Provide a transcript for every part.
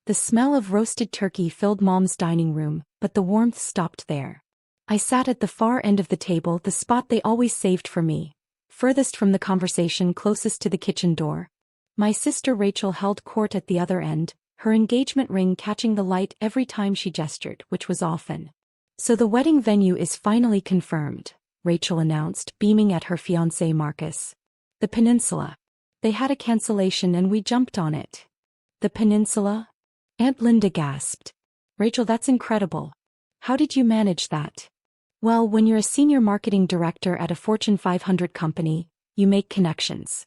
The smell of roasted turkey filled Mom's dining room, but the warmth stopped there. I sat at the far end of the table, the spot they always saved for me, furthest from the conversation, closest to the kitchen door. My sister Rachel held court at the other end, her engagement ring catching the light every time she gestured, which was often. "So the wedding venue is finally confirmed," Rachel announced, beaming at her fiancé Marcus. "The Peninsula. They had a cancellation and we jumped on it." "The Peninsula?" Aunt Linda gasped. "Rachel, that's incredible. How did you manage that?" "Well, when you're a senior marketing director at a Fortune 500 company, you make connections."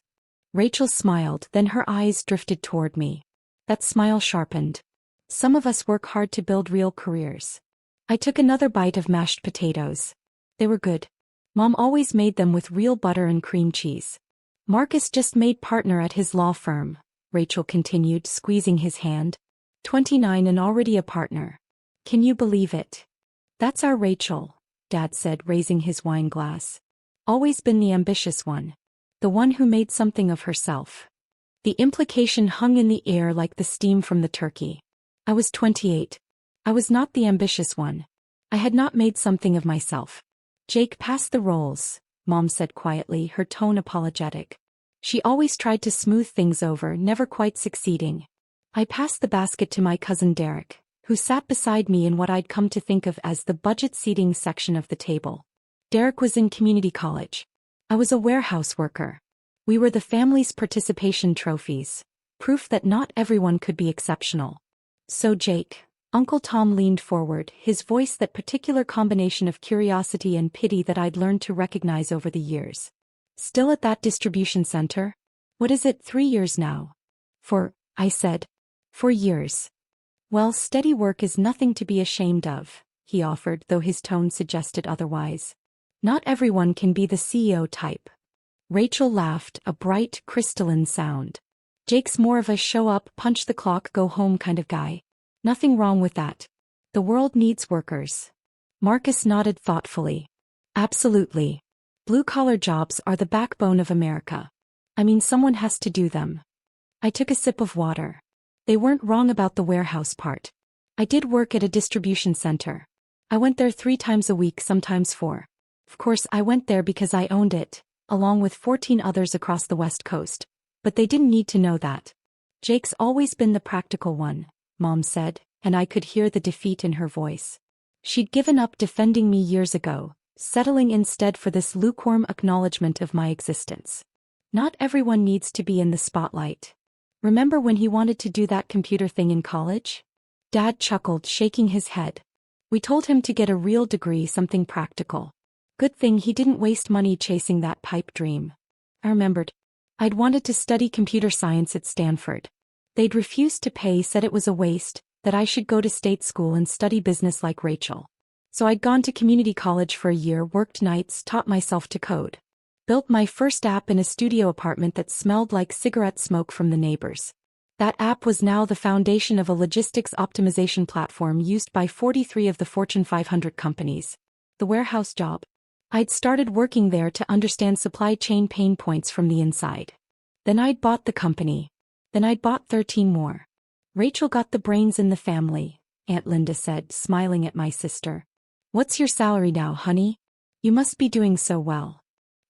Rachel smiled, then her eyes drifted toward me. That smile sharpened. "Some of us work hard to build real careers." I took another bite of mashed potatoes. They were good. Mom always made them with real butter and cream cheese. "Marcus just made partner at his law firm," Rachel continued, squeezing his hand. 29 and already a partner. Can you believe it? "That's our Rachel," Dad said, raising his wine glass. "Always been the ambitious one. The one who made something of herself." The implication hung in the air like the steam from the turkey. I was 28. I was not the ambitious one. I had not made something of myself. "Jake, pass the rolls," Mom said quietly, her tone apologetic. She always tried to smooth things over, never quite succeeding. I passed the basket to my cousin Derek, who sat beside me in what I'd come to think of as the budget seating section of the table. Derek was in community college. I was a warehouse worker. We were the family's participation trophies, proof that not everyone could be exceptional. "So Jake," Uncle Tom leaned forward, his voice that particular combination of curiosity and pity that I'd learned to recognize over the years. "Still at that distribution center? What is it, 3 years now?" I said. "For years." "Well, steady work is nothing to be ashamed of," he offered, though his tone suggested otherwise. "Not everyone can be the CEO type." Rachel laughed, a bright, crystalline sound. "Jake's more of a show-up, punch-the-clock, go-home kind of guy. Nothing wrong with that. The world needs workers." Marcus nodded thoughtfully. "Absolutely. Blue-collar jobs are the backbone of America. I mean, someone has to do them." I took a sip of water. They weren't wrong about the warehouse part. I did work at a distribution center. I went there 3 times a week, sometimes 4. Of course, I went there because I owned it, along with 14 others across the West Coast. But they didn't need to know that. "Jake's always been the practical one," Mom said, and I could hear the defeat in her voice. She'd given up defending me years ago, settling instead for this lukewarm acknowledgement of my existence. Not everyone needs to be in the spotlight. "Remember when he wanted to do that computer thing in college?" Dad chuckled, shaking his head. "We told him to get a real degree, something practical. Good thing he didn't waste money chasing that pipe dream." I remembered. I'd wanted to study computer science at Stanford. They'd refused to pay, said it was a waste, that I should go to state school and study business like Rachel. So I'd gone to community college for a year, worked nights, taught myself to code. Built my first app in a studio apartment that smelled like cigarette smoke from the neighbors. That app was now the foundation of a logistics optimization platform used by 43 of the Fortune 500 companies. The warehouse job. I'd started working there to understand supply chain pain points from the inside. Then I'd bought the company. Then I'd bought 13 more. "Rachel got the brains in the family," Aunt Linda said, smiling at my sister. "What's your salary now, honey? You must be doing so well."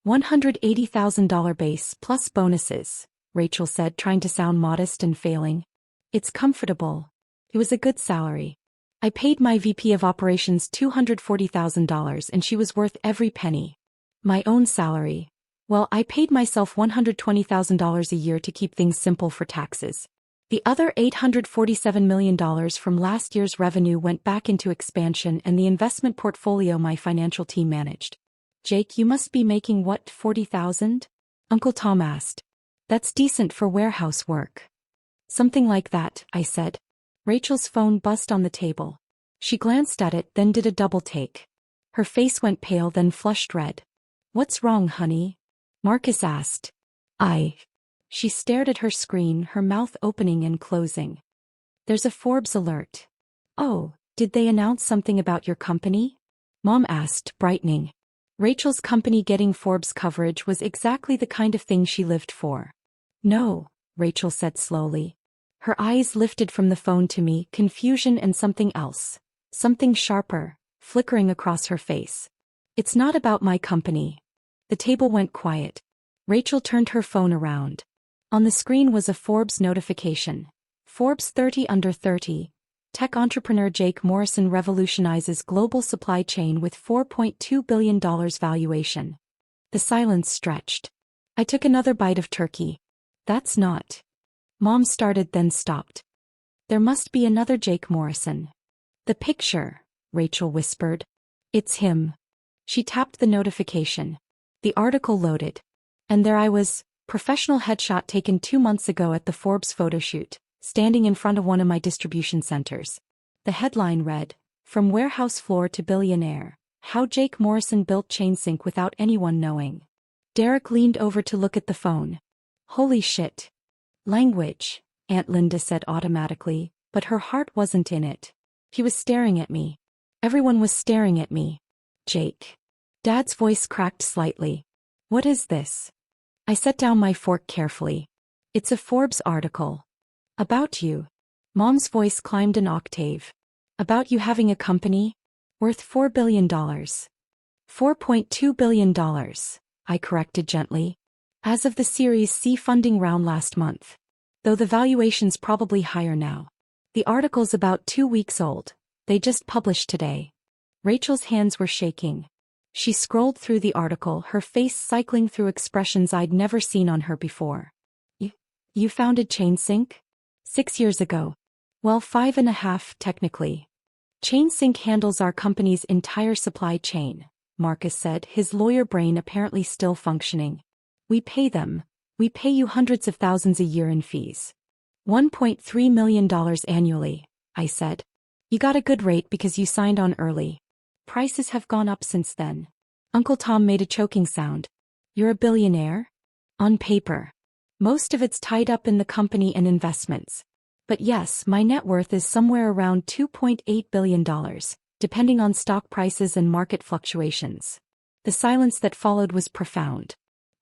$180,000 base plus bonuses, Rachel said, trying to sound modest and failing. "It's comfortable." It was a good salary. I paid my VP of operations $240,000 and she was worth every penny. My own salary. Well, I paid myself $120,000 a year to keep things simple for taxes. The other $847 million from last year's revenue went back into expansion and the investment portfolio my financial team managed. "Jake, you must be making what, 40,000? Uncle Tom asked. "That's decent for warehouse work." "Something like that," I said. Rachel's phone buzzed on the table. She glanced at it, then did a double take. Her face went pale, then flushed red. "What's wrong, honey?" Marcus asked. She stared at her screen, her mouth opening and closing. "There's a Forbes alert." "Oh, did they announce something about your company?" Mom asked, brightening. Rachel's company getting Forbes coverage was exactly the kind of thing she lived for. "No," Rachel said slowly. Her eyes lifted from the phone to me, confusion and something else. Something sharper, flickering across her face. It's not about my company. The table went quiet. Rachel turned her phone around. On the screen was a Forbes notification. Forbes 30 under 30. Tech entrepreneur Jake Morrison revolutionizes global supply chain with $4.2 billion valuation. The silence stretched. I took another bite of turkey. That's not. Mom started then stopped. There must be another Jake Morrison. The picture, Rachel whispered. It's him. She tapped the notification. The article loaded. And there I was, professional headshot taken 2 months ago at the Forbes photoshoot, standing in front of one of my distribution centers. The headline read, "From warehouse floor to billionaire, how Jake Morrison built ChainSync without anyone knowing." Derek leaned over to look at the phone. Holy shit. Language, Aunt Linda said automatically, but her heart wasn't in it. He was staring at me. Everyone was staring at me. Jake. Dad's voice cracked slightly. What is this? I set down my fork carefully. It's a Forbes article. About you. Mom's voice climbed an octave. About you having a company? Worth $4 billion. $4.2 billion, I corrected gently. As of the Series C funding round last month. Though the valuation's probably higher now. The article's about 2 weeks old. They just published today. Rachel's hands were shaking. She scrolled through the article, her face cycling through expressions I'd never seen on her before. You founded ChainSync? 6 years ago. Well, 5.5, technically. ChainSync handles our company's entire supply chain, Marcus said, his lawyer brain apparently still functioning. We pay them. We pay you hundreds of thousands a year in fees. $1.3 million annually, I said. You got a good rate because you signed on early. Prices have gone up since then. Uncle Tom made a choking sound. You're a billionaire? On paper. Most of it's tied up in the company and investments. But yes, my net worth is somewhere around $2.8 billion, depending on stock prices and market fluctuations. The silence that followed was profound.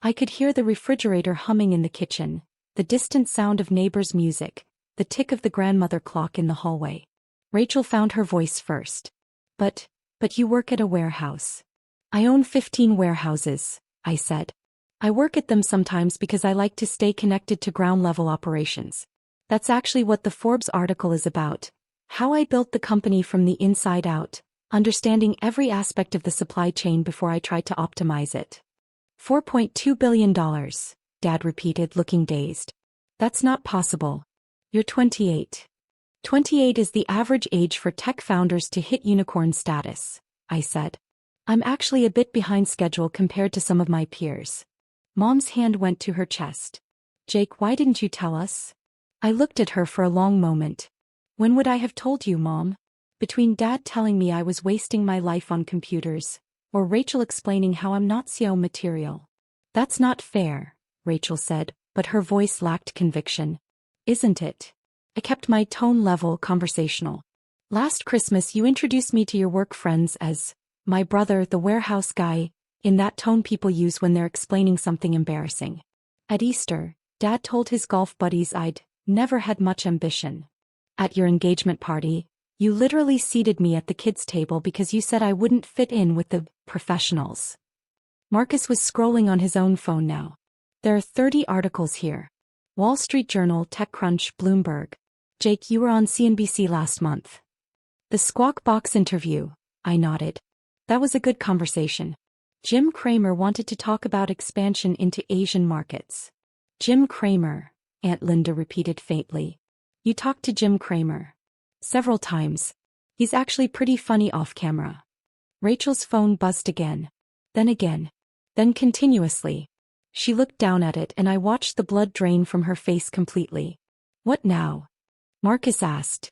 I could hear the refrigerator humming in the kitchen, the distant sound of neighbors' music, the tick of the grandmother clock in the hallway. Rachel found her voice first. But you work at a warehouse. I own 15 warehouses, I said. I work at them sometimes because I like to stay connected to ground-level operations. That's actually what the Forbes article is about. How I built the company from the inside out, understanding every aspect of the supply chain before I tried to optimize it. $4.2 billion, Dad repeated, looking dazed. That's not possible. You're 28. 28 is the average age for tech founders to hit unicorn status, I said. I'm actually a bit behind schedule compared to some of my peers. Mom's hand went to her chest. Jake, why didn't you tell us? I looked at her for a long moment. When would I have told you, Mom? Between Dad telling me I was wasting my life on computers, or Rachel explaining how I'm not SEO material. That's not fair, Rachel said, but her voice lacked conviction. Isn't it? I kept my tone level, conversational. Last Christmas you introduced me to your work friends as my brother, the warehouse guy, in that tone people use when they're explaining something embarrassing. At Easter, Dad told his golf buddies I'd never had much ambition. At your engagement party, you literally seated me at the kids' table because you said I wouldn't fit in with the professionals. Marcus was scrolling on his own phone now. There are 30 articles here. Wall Street Journal, TechCrunch, Bloomberg. Jake, you were on CNBC last month. The Squawk Box interview, I nodded. That was a good conversation. Jim Cramer wanted to talk about expansion into Asian markets. Jim Cramer, Aunt Linda repeated faintly. You talked to Jim Cramer. Several times. He's actually pretty funny off camera. Rachel's phone buzzed again. Then continuously. She looked down at it and I watched the blood drain from her face completely. What now? Marcus asked.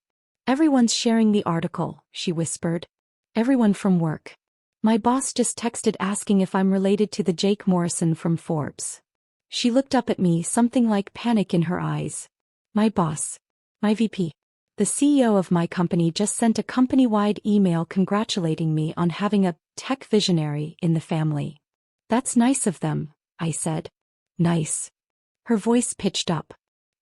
Everyone's sharing the article, she whispered. Everyone from work. My boss just texted asking if I'm related to the Jake Morrison from Forbes. She looked up at me, something like panic in her eyes. My boss. My VP. The CEO of my company just sent a company-wide email congratulating me on having a tech visionary in the family. That's nice of them, I said. Nice. Her voice pitched up.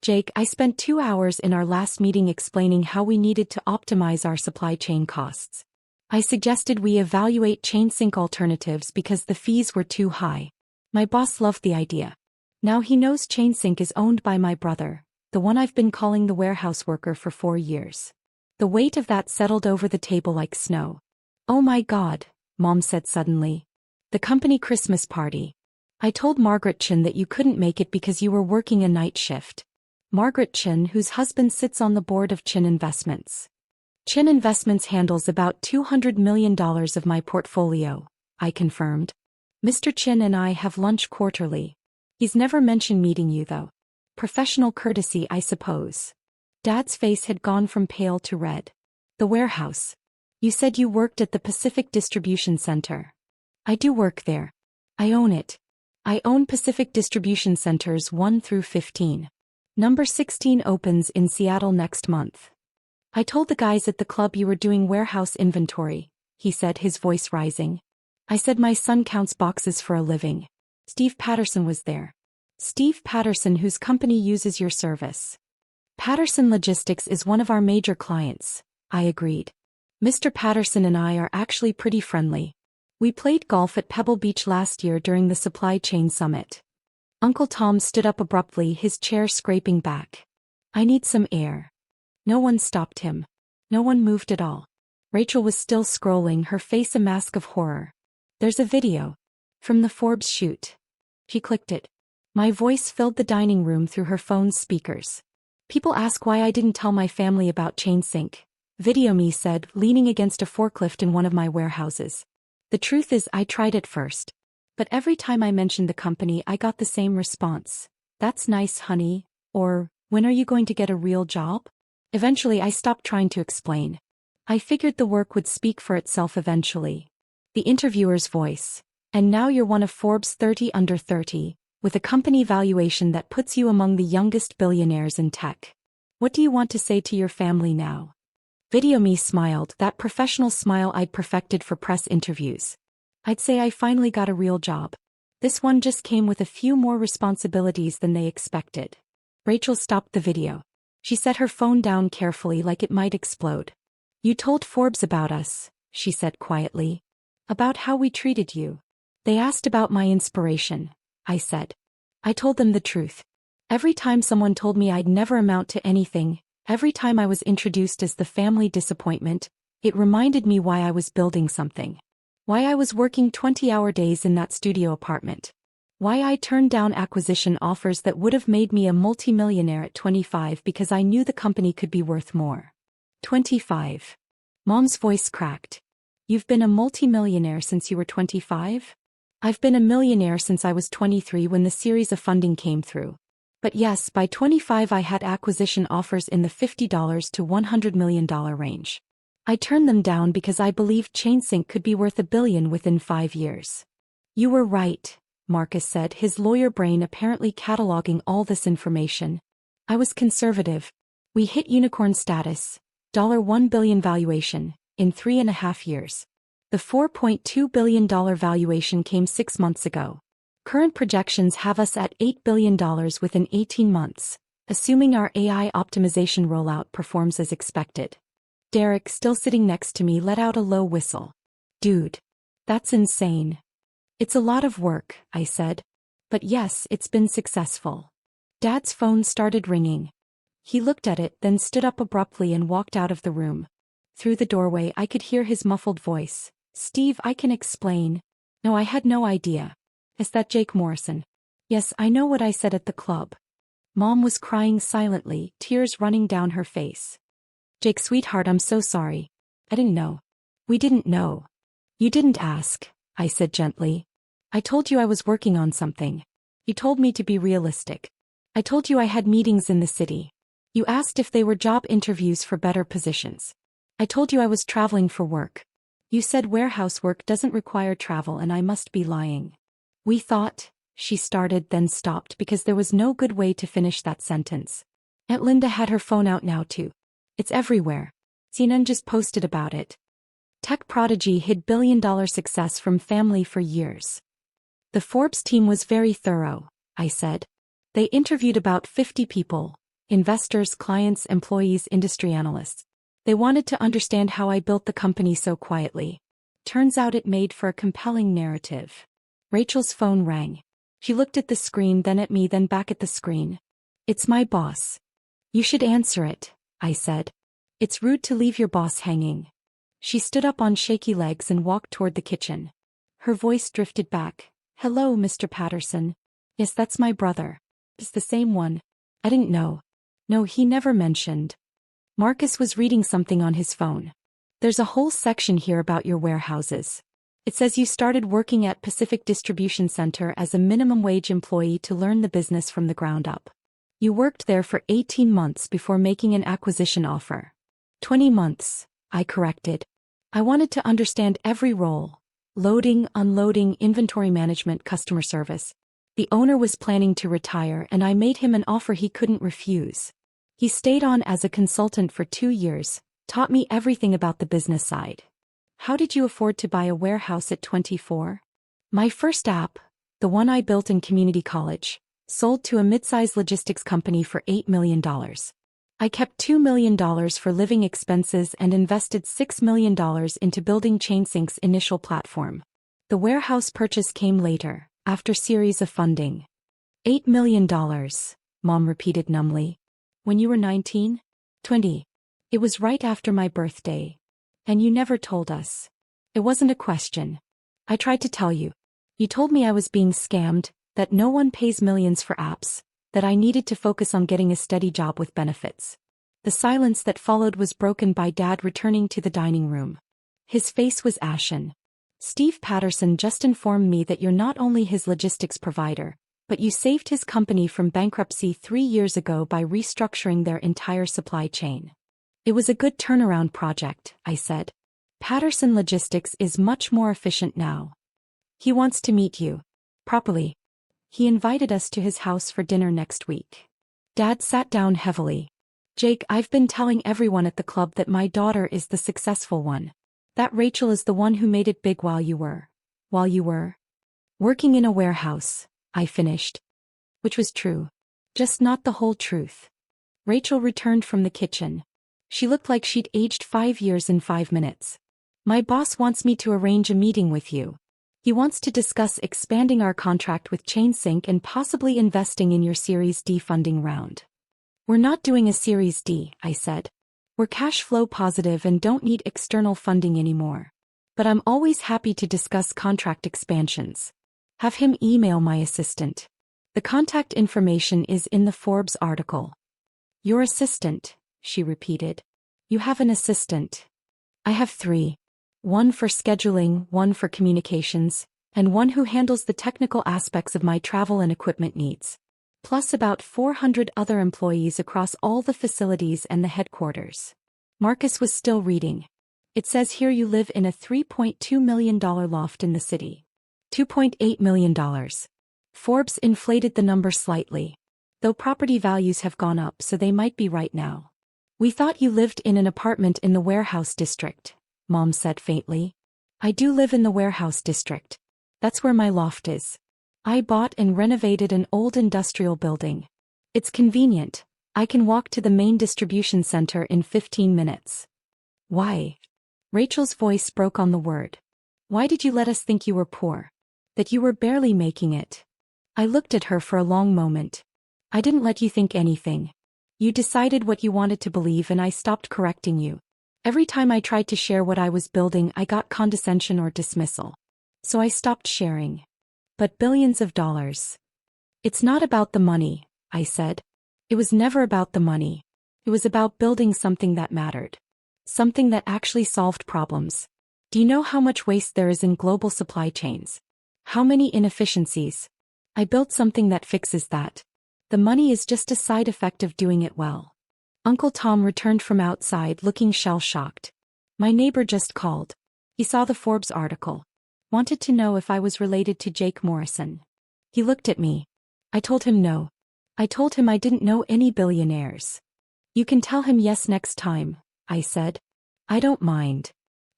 Jake, I spent 2 hours in our last meeting explaining how we needed to optimize our supply chain costs. I suggested we evaluate ChainSync alternatives because the fees were too high. My boss loved the idea. Now he knows ChainSync is owned by my brother, the one I've been calling the warehouse worker for 4 years. The weight of that settled over the table like snow. Oh my God, Mom said suddenly. The company Christmas party. I told Margaret Chin that you couldn't make it because you were working a night shift. Margaret Chin, whose husband sits on the board of Chin Investments. Chin Investments handles about $200 million of my portfolio, I confirmed. Mr. Chin and I have lunch quarterly. He's never mentioned meeting you though. Professional courtesy, I suppose. Dad's face had gone from pale to red. The warehouse. You said you worked at the Pacific Distribution Center. I do work there. I own it. I own Pacific Distribution Centers 1 through 15. Number 16 opens in Seattle next month. I told the guys at the club you were doing warehouse inventory, he said, his voice rising. I said my son counts boxes for a living. Steve Patterson was there. Steve Patterson, whose company uses your service. Patterson Logistics is one of our major clients, I agreed. Mr. Patterson and I are actually pretty friendly. We played golf at Pebble Beach last year during the supply chain summit. Uncle Tom stood up abruptly, his chair scraping back. I need some air. No one stopped him. No one moved at all. Rachel was still scrolling, her face a mask of horror. There's a video. From the Forbes shoot. She clicked it. My voice filled the dining room through her phone's speakers. People ask why I didn't tell my family about ChainSync. Video me said, leaning against a forklift in one of my warehouses. The truth is I tried it first. But every time I mentioned the company I got the same response. That's nice, honey. Or, when are you going to get a real job? Eventually I stopped trying to explain. I figured the work would speak for itself eventually. The interviewer's voice. And now you're one of Forbes 30 under 30, with a company valuation that puts you among the youngest billionaires in tech. What do you want to say to your family now? Video me smiled, that professional smile I'd perfected for press interviews. I'd say I finally got a real job. This one just came with a few more responsibilities than they expected. Rachel stopped the video. She set her phone down carefully like it might explode. You told Forbes about us, she said quietly. About how we treated you. They asked about my inspiration, I said. I told them the truth. Every time someone told me I'd never amount to anything, every time I was introduced as the family disappointment, it reminded me why I was building something. Why I was working 20-hour days in that studio apartment. Why I turned down acquisition offers that would have made me a multimillionaire at 25 because I knew the company could be worth more. 25. Mom's voice cracked. You've been a multimillionaire since you were 25? I've been a millionaire since I was 23 when the series of funding came through. But yes, by 25 I had acquisition offers in the $50 to $100 million range. I turned them down because I believed ChainSync could be worth $1 billion within 5 years. You were right, Marcus said, his lawyer brain apparently cataloging all this information. I was conservative. We hit unicorn status, $1 billion valuation, in 3.5 years. The $4.2 billion valuation came 6 months ago. Current projections have us at $8 billion within 18 months, assuming our AI optimization rollout performs as expected. Derek, still sitting next to me, let out a low whistle. Dude. That's insane. It's a lot of work, I said. But yes, it's been successful. Dad's phone started ringing. He looked at it, then stood up abruptly and walked out of the room. Through the doorway I could hear his muffled voice. Steve, I can explain. No, I had no idea. Is that Jake Morrison? Yes, I know what I said at the club. Mom was crying silently, tears running down her face. Jake, sweetheart, I'm so sorry. I didn't know. We didn't know. You didn't ask, I said gently. I told you I was working on something. You told me to be realistic. I told you I had meetings in the city. You asked if they were job interviews for better positions. I told you I was traveling for work. You said warehouse work doesn't require travel and I must be lying. We thought, she started then stopped because there was no good way to finish that sentence. Aunt Linda had her phone out now too. It's everywhere. CNN just posted about it. Tech prodigy hid billion-dollar success from family for years. The Forbes team was very thorough, I said. They interviewed about 50 people, Investors, clients, employees, industry analysts. They wanted to understand how I built the company so quietly. Turns out it made for a compelling narrative. Rachel's phone rang. She looked at the screen, then at me, then back at the screen. "It's my boss." "You should answer it," I said. "It's rude to leave your boss hanging." She stood up on shaky legs and walked toward the kitchen. Her voice drifted back. "Hello, Mr. Patterson." "Yes, that's my brother." "It's the same one." "I didn't know." "No, he never mentioned." Marcus was reading something on his phone. "There's a whole section here about your warehouses. It says you started working at Pacific Distribution Center as a minimum wage employee to learn the business from the ground up. You worked there for 18 months before making an acquisition offer." 20 months, I corrected. I wanted to understand every role. Loading, unloading, inventory management, customer service. The owner was planning to retire and I made him an offer he couldn't refuse. He stayed on as a consultant for 2 years, taught me everything about the business side. "How did you afford to buy a warehouse at 24? "My first app, the one I built in community college, sold to a mid-size logistics company for $8 million. I kept $2 million for living expenses and invested $6 million into building ChainSync's initial platform. The warehouse purchase came later, after series of funding." $8 million, Mom repeated numbly. "When you were 19? 20. It was right after my birthday. And you never told us." "It wasn't a question. I tried to tell you. You told me I was being scammed, that no one pays millions for apps, that I needed to focus on getting a steady job with benefits." The silence that followed was broken by Dad returning to the dining room. His face was ashen. "Steve Patterson just informed me that you're not only his logistics provider, but you saved his company from bankruptcy 3 years ago by restructuring their entire supply chain." "It was a good turnaround project," I said. "Patterson Logistics is much more efficient now. He wants to meet you. Properly. He invited us to his house for dinner next week." Dad sat down heavily. "Jake, I've been telling everyone at the club that my daughter is the successful one. That Rachel is the one who made it big while you were working in a warehouse," I finished. Which was true. Just not the whole truth. Rachel returned from the kitchen. She looked like she'd aged 5 years in 5 minutes. "My boss wants me to arrange a meeting with you. He wants to discuss expanding our contract with ChainSync and possibly investing in your Series D funding round." "We're not doing a Series D," I said. "We're cash flow positive and don't need external funding anymore. But I'm always happy to discuss contract expansions. Have him email my assistant. The contact information is in the Forbes article." "Your assistant," she repeated. "You have an assistant?" "I have 3. One for scheduling, one for communications, and one who handles the technical aspects of my travel and equipment needs. Plus about 400 other employees across all the facilities and the headquarters." Marcus was still reading. "It says here you live in a $3.2 million loft in the city." $2.8 million. Forbes inflated the number slightly. "Though property values have gone up, so they might be right now." "We thought you lived in an apartment in the warehouse district," Mom said faintly. "I do live in the warehouse district. That's where my loft is. I bought and renovated an old industrial building. It's convenient. I can walk to the main distribution center in 15 minutes. "Why?" Rachel's voice broke on the word. "Why did you let us think you were poor? That you were barely making it?" I looked at her for a long moment. "I didn't let you think anything. You decided what you wanted to believe and I stopped correcting you. Every time I tried to share what I was building, I got condescension or dismissal. So I stopped sharing. But billions of dollars. It's not about the money," I said. "It was never about the money. It was about building something that mattered. Something that actually solved problems. Do you know how much waste there is in global supply chains? How many inefficiencies? I built something that fixes that. The money is just a side effect of doing it well." Uncle Tom returned from outside looking shell-shocked. "My neighbor just called. He saw the Forbes article. Wanted to know if I was related to Jake Morrison." He looked at me. I told him no. I told him I didn't know any billionaires. "You can tell him yes next time," I said. "I don't mind."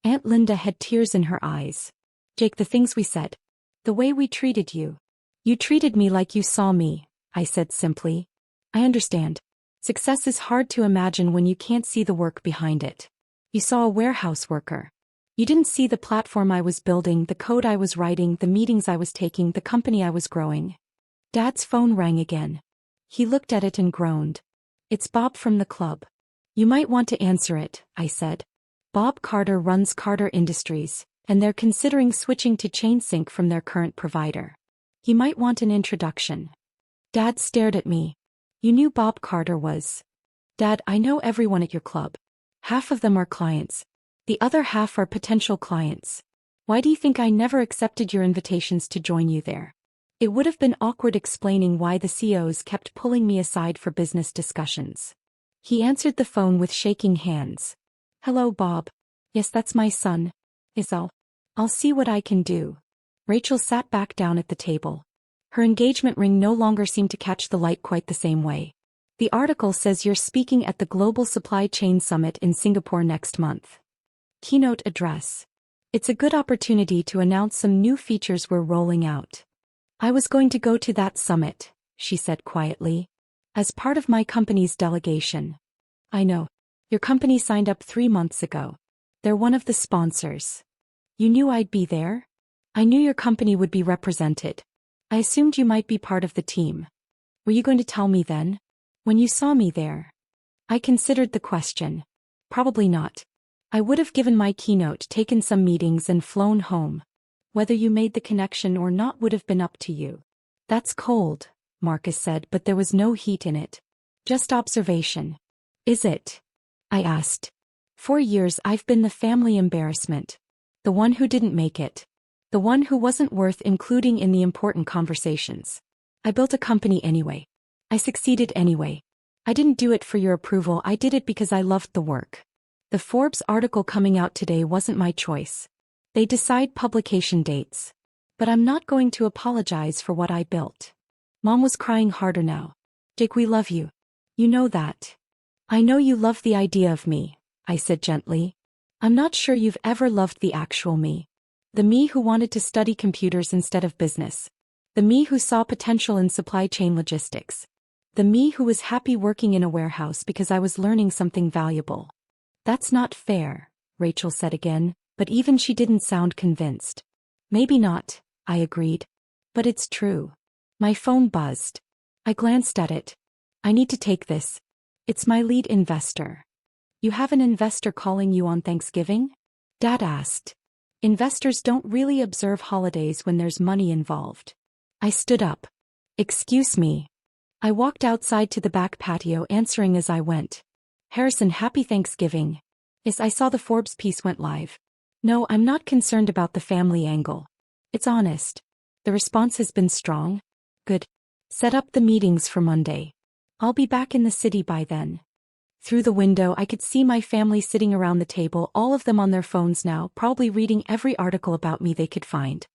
Aunt Linda had tears in her eyes. "Jake, the things we said. The way we treated you. You treated me like you saw me," I said simply. "I understand. Success is hard to imagine when you can't see the work behind it. You saw a warehouse worker. You didn't see the platform I was building, the code I was writing, the meetings I was taking, the company I was growing. Dad's phone rang again. He looked at it and groaned. It's Bob from the club. You might want to answer it, I said. Bob Carter runs Carter Industries, and they're considering switching to ChainSync from their current provider. He might want an introduction. Dad stared at me. You knew Bob Carter was. Dad, I know everyone at your club. Half of them are clients. The other half are potential clients. Why do you think I never accepted your invitations to join you there? It would have been awkward explaining why the CEOs kept pulling me aside for business discussions. He answered the phone with shaking hands. Hello, Bob. Yes, that's my son. I'll see what I can do. Rachel sat back down at the table. Her engagement ring no longer seemed to catch the light quite the same way. The article says you're speaking at the Global Supply Chain Summit in Singapore next month. Keynote address. It's a good opportunity to announce some new features we're rolling out. I was going to go to that summit, she said quietly. As part of my company's delegation. I know. Your company signed up 3 months ago. They're one of the sponsors. You knew I'd be there? I knew your company would be represented. I assumed you might be part of the team. Were you going to tell me then? When you saw me there? I considered the question. Probably not. I would have given my keynote, taken some meetings and flown home. Whether you made the connection or not would have been up to you. That's cold, Marcus said, but there was no heat in it. Just observation. Is it? I asked. 4 years I've been the family embarrassment. The one who didn't make it. The one who wasn't worth including in the important conversations. I built a company anyway. I succeeded anyway. I didn't do it for your approval, I did it because I loved the work. The Forbes article coming out today wasn't my choice. They decide publication dates. But I'm not going to apologize for what I built. Mom was crying harder now. Jake, we love you. You know that. I know you love the idea of me, I said gently. I'm not sure you've ever loved the actual me. The me who wanted to study computers instead of business. The me who saw potential in supply chain logistics. The me who was happy working in a warehouse because I was learning something valuable. That's not fair, Rachel said again, but even she didn't sound convinced. Maybe not, I agreed. But it's true. My phone buzzed. I glanced at it. I need to take this. It's my lead investor. You have an investor calling you on Thanksgiving? Dad asked. Investors don't really observe holidays when there's money involved. I stood up. Excuse me. I walked outside to the back patio, answering as I went. Harrison, happy Thanksgiving. Yes, I saw the Forbes piece went live. No, I'm not concerned about the family angle. It's honest. The response has been strong. Good. Set up the meetings for Monday. I'll be back in the city by then. Through the window I could see my family sitting around the table, all of them on their phones now, probably reading every article about me they could find.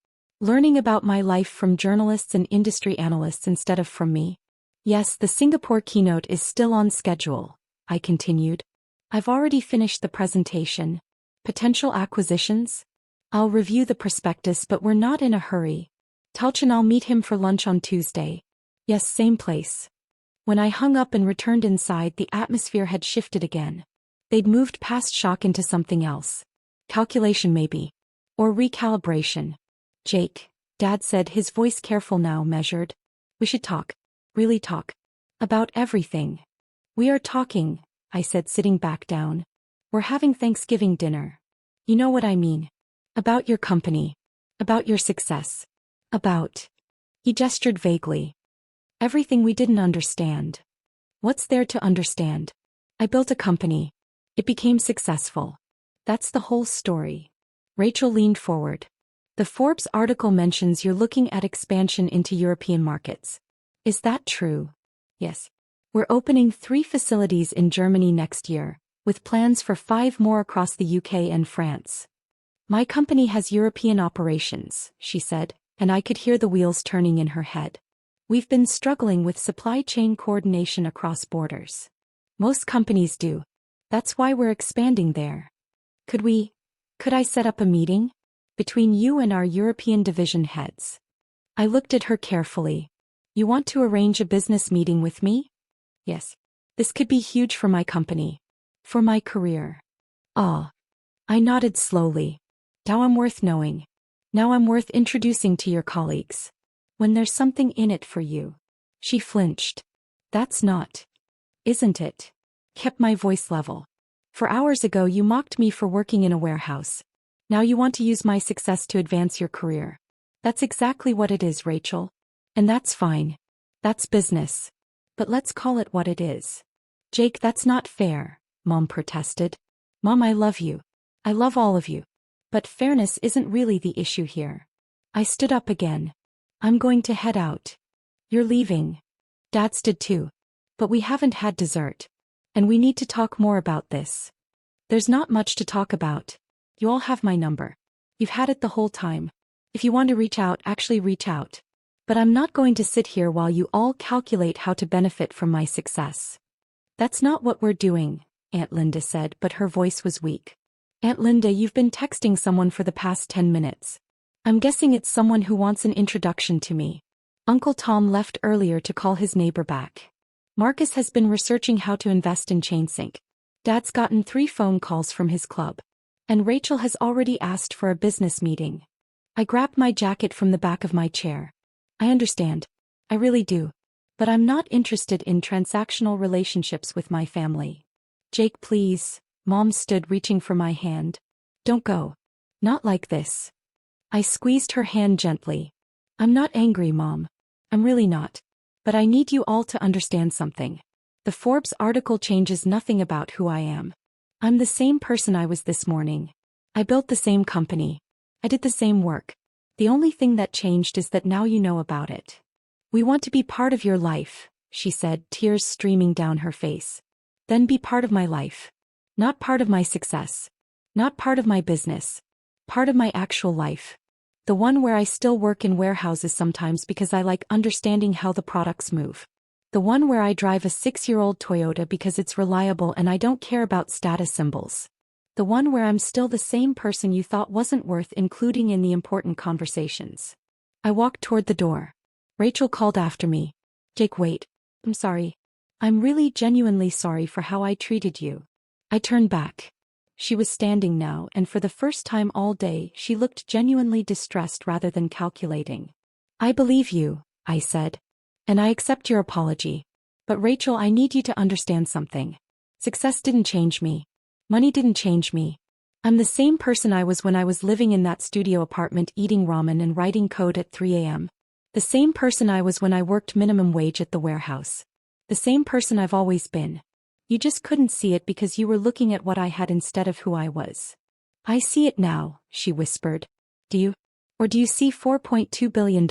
Learning about my life from journalists and industry analysts instead of from me. Yes, the Singapore keynote is still on schedule, I continued. I've already finished the presentation. Potential acquisitions? I'll review the prospectus, but we're not in a hurry. Talchin, I'll meet him for lunch on Tuesday. Yes, same place. When I hung up and returned inside, the atmosphere had shifted again. They'd moved past shock into something else. Calculation maybe. Or recalibration. Jake, Dad said, his voice careful now, measured. We should talk. Really talk. About everything. We are talking, I said, sitting back down. We're having Thanksgiving dinner. You know what I mean. About your company. About your success. About. He gestured vaguely. Everything we didn't understand. What's there to understand? I built a company. It became successful. That's the whole story. Rachel leaned forward. The Forbes article mentions you're looking at expansion into European markets. Is that true? Yes. We're opening 3 facilities in Germany next year, with plans for 5 more across the UK and France. My company has European operations, she said, and I could hear the wheels turning in her head. We've been struggling with supply chain coordination across borders. Most companies do. That's why we're expanding there. Could I set up a meeting? Between you and our European division heads. I looked at her carefully. You want to arrange a business meeting with me? Yes. This could be huge for my company. For my career. Ah. I nodded slowly. Now I'm worth knowing. Now I'm worth introducing to your colleagues. When there's something in it for you. She flinched. That's not. Isn't it? Kept my voice level. For hours ago you mocked me for working in a warehouse. Now you want to use my success to advance your career. That's exactly what it is, Rachel. And that's fine. That's business. But let's call it what it is. Jake, that's not fair, Mom protested. Mom, I love you. I love all of you. But fairness isn't really the issue here. I stood up again. I'm going to head out. You're leaving. Dad stood too. But we haven't had dessert. And we need to talk more about this. There's not much to talk about. You all have my number. You've had it the whole time. If you want to reach out, actually reach out. But I'm not going to sit here while you all calculate how to benefit from my success. That's not what we're doing, Aunt Linda said, but her voice was weak. Aunt Linda, you've been texting someone for the past 10 minutes. I'm guessing it's someone who wants an introduction to me. Uncle Tom left earlier to call his neighbor back. Marcus has been researching how to invest in ChainSync. Dad's gotten 3 phone calls from his club. And Rachel has already asked for a business meeting. I grabbed my jacket from the back of my chair. I understand. I really do. But I'm not interested in transactional relationships with my family. Jake, please. Mom stood reaching for my hand. Don't go. Not like this. I squeezed her hand gently. I'm not angry, Mom. I'm really not. But I need you all to understand something. The Forbes article changes nothing about who I am. I'm the same person I was this morning. I built the same company. I did the same work. The only thing that changed is that now you know about it. We want to be part of your life, she said, tears streaming down her face. Then be part of my life. Not part of my success. Not part of my business. Part of my actual life. The one where I still work in warehouses sometimes because I like understanding how the products move. The one where I drive a 6-year-old Toyota because it's reliable and I don't care about status symbols. The one where I'm still the same person you thought wasn't worth including in the important conversations. I walked toward the door. Rachel called after me. Jake, wait. I'm sorry. I'm really genuinely sorry for how I treated you. I turned back. She was standing now, and for the first time all day, she looked genuinely distressed rather than calculating. I believe you, I said. And I accept your apology. But Rachel, I need you to understand something. Success didn't change me. Money didn't change me. I'm the same person I was when I was living in that studio apartment eating ramen and writing code at 3 a.m. The same person I was when I worked minimum wage at the warehouse. The same person I've always been. You just couldn't see it because you were looking at what I had instead of who I was. I see it now, she whispered. Do you? Or do you see $4.2 billion?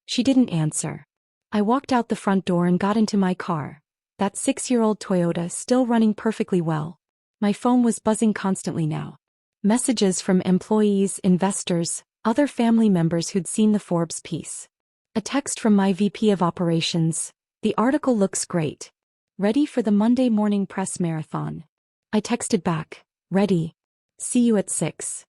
She didn't answer. I walked out the front door and got into my car. That 6-year-old Toyota still running perfectly well. My phone was buzzing constantly now. Messages from employees, investors, other family members who'd seen the Forbes piece. A text from my VP of operations. The article looks great. Ready for the Monday morning press marathon. I texted back, ready. See you at 6.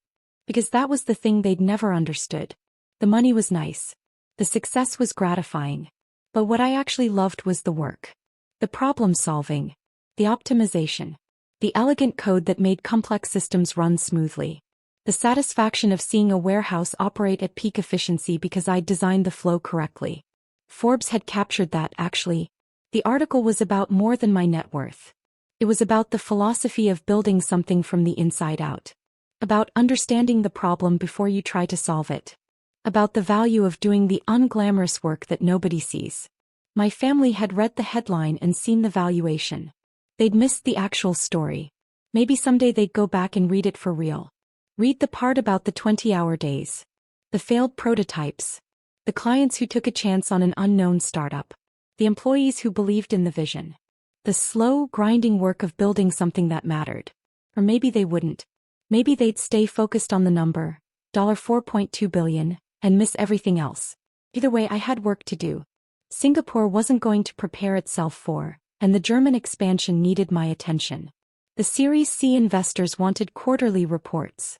Because that was the thing they'd never understood. The money was nice. The success was gratifying. But what I actually loved was the work. The problem solving. The optimization. The elegant code that made complex systems run smoothly. The satisfaction of seeing a warehouse operate at peak efficiency because I'd designed the flow correctly. Forbes had captured that actually. The article was about more than my net worth. It was about the philosophy of building something from the inside out. About understanding the problem before you try to solve it. About the value of doing the unglamorous work that nobody sees. My family had read the headline and seen the valuation. They'd missed the actual story. Maybe someday they'd go back and read it for real. Read the part about the 20-hour days. The failed prototypes. The clients who took a chance on an unknown startup. The employees who believed in the vision. The slow, grinding work of building something that mattered. Or maybe they wouldn't. Maybe they'd stay focused on the number, $4.2 billion, and miss everything else. Either way, I had work to do. Singapore wasn't going to prepare itself for, and the German expansion needed my attention. The Series C investors wanted quarterly reports.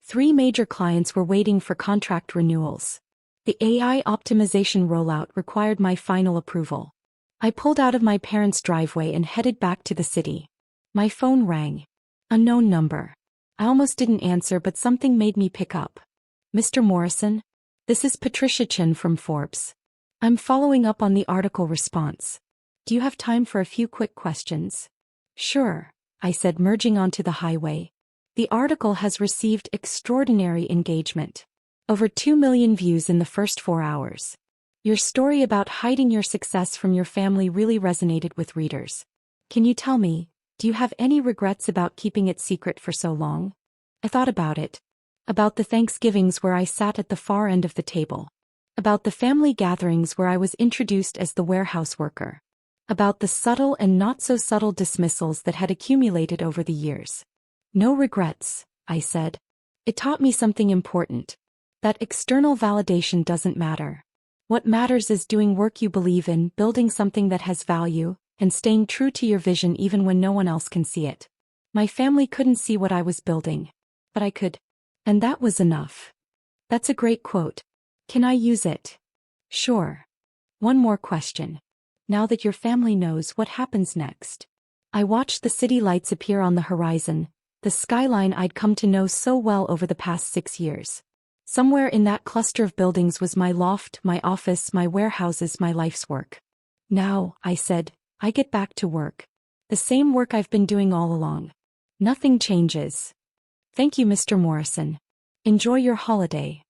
3 major clients were waiting for contract renewals. The AI optimization rollout required my final approval. I pulled out of my parents' driveway and headed back to the city. My phone rang. Unknown number. I almost didn't answer, but something made me pick up. Mr. Morrison? This is Patricia Chen from Forbes. I'm following up on the article response. Do you have time for a few quick questions? Sure, I said, merging onto the highway. The article has received extraordinary engagement. Over 2 million views in the first 4 hours. Your story about hiding your success from your family really resonated with readers. Can you tell me, do you have any regrets about keeping it secret for so long? I thought about it. About the Thanksgivings where I sat at the far end of the table. About the family gatherings where I was introduced as the warehouse worker. About the subtle and not so subtle dismissals that had accumulated over the years. No regrets, I said. It taught me something important. That external validation doesn't matter. What matters is doing work you believe in, building something that has value, and staying true to your vision even when no one else can see it. My family couldn't see what I was building. But I could. And that was enough. That's a great quote. Can I use it? Sure. One more question. Now that your family knows, what happens next? I watched the city lights appear on the horizon, the skyline I'd come to know so well over the past 6 years. Somewhere in that cluster of buildings was my loft, my office, my warehouses, my life's work. Now, I said, I get back to work. The same work I've been doing all along. Nothing changes. Thank you, Mr. Morrison. Enjoy your holiday.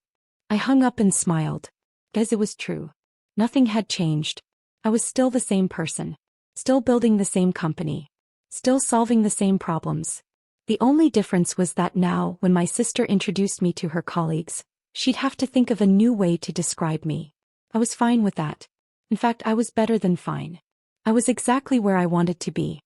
I hung up and smiled. Guess it was true. Nothing had changed. I was still the same person. Still building the same company. Still solving the same problems. The only difference was that now, when my sister introduced me to her colleagues, she'd have to think of a new way to describe me. I was fine with that. In fact, I was better than fine. I was exactly where I wanted to be.